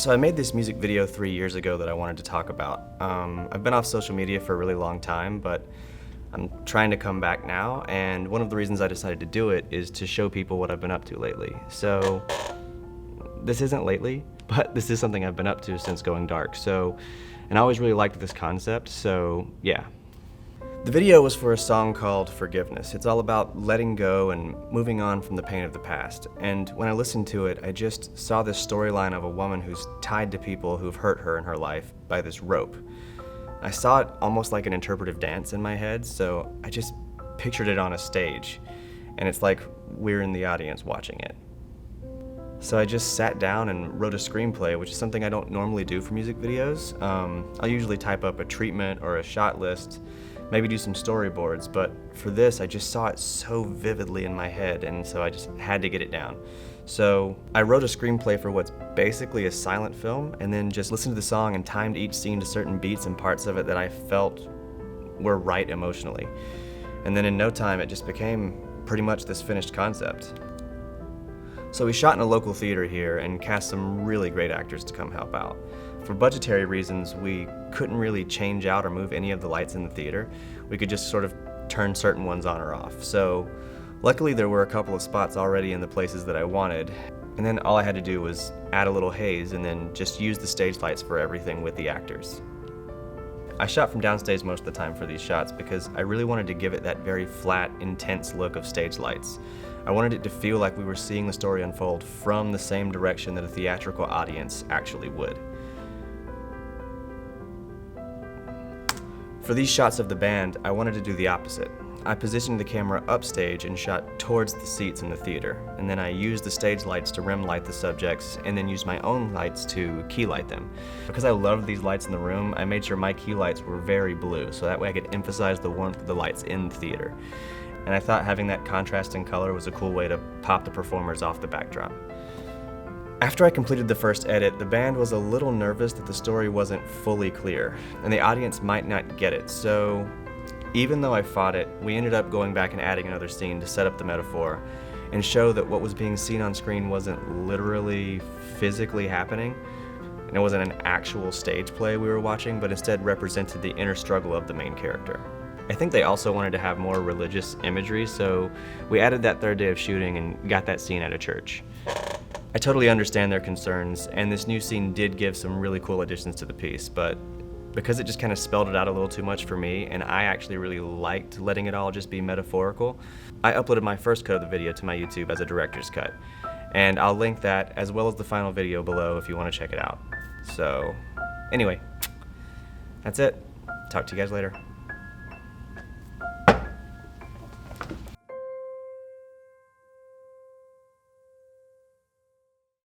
So I made this music video 3 years ago that I wanted to talk about. I've been off social media for a really long time, but I'm trying to come back now, and one of the reasons I decided to do it is to show people what I've been up to lately. So this isn't lately, but this is something I've been up to since going dark. And I always really liked this concept, so yeah. The video was for a song called Forgiveness. It's all about letting go and moving on from the pain of the past. And when I listened to it, I just saw this storyline of a woman who's tied to people who've hurt her in her life by this rope. I saw it almost like an interpretive dance in my head, so I just pictured it on a stage. And it's like we're in the audience watching it. So I just sat down and wrote a screenplay, which is something I don't normally do for music videos. I'll usually type up a treatment or a shot list, maybe do some storyboards, but for this I just saw it so vividly in my head, and so I just had to get it down. So I wrote a screenplay for what's basically a silent film, and then just listened to the song and timed each scene to certain beats and parts of it that I felt were right emotionally. And then in no time it just became pretty much this finished concept. So we shot in a local theater here and cast some really great actors to come help out. For budgetary reasons, we couldn't really change out or move any of the lights in the theater. We could just sort of turn certain ones on or off. So luckily there were a couple of spots already in the places that I wanted, and then all I had to do was add a little haze and then just use the stage lights for everything with the actors. I shot from downstage most of the time for these shots because I really wanted to give it that very flat, intense look of stage lights. I wanted it to feel like we were seeing the story unfold from the same direction that a theatrical audience actually would. For these shots of the band, I wanted to do the opposite. I positioned the camera upstage and shot towards the seats in the theater, and then I used the stage lights to rim light the subjects and then used my own lights to key light them. Because I loved these lights in the room, I made sure my key lights were very blue, so that way I could emphasize the warmth of the lights in the theater. And I thought having that contrast in color was a cool way to pop the performers off the backdrop. After I completed the first edit, the band was a little nervous that the story wasn't fully clear, and the audience might not get it, so even though I fought it, we ended up going back and adding another scene to set up the metaphor and show that what was being seen on screen wasn't literally, physically happening, and it wasn't an actual stage play we were watching, but instead represented the inner struggle of the main character. I think they also wanted to have more religious imagery, so we added that third day of shooting and got that scene at a church. I totally understand their concerns, and this new scene did give some really cool additions to the piece, but because it just kind of spelled it out a little too much for me, and I actually really liked letting it all just be metaphorical, I uploaded my first cut of the video to my YouTube as a director's cut. And I'll link that as well as the final video below if you want to check it out. So, anyway, that's it. Talk to you guys later.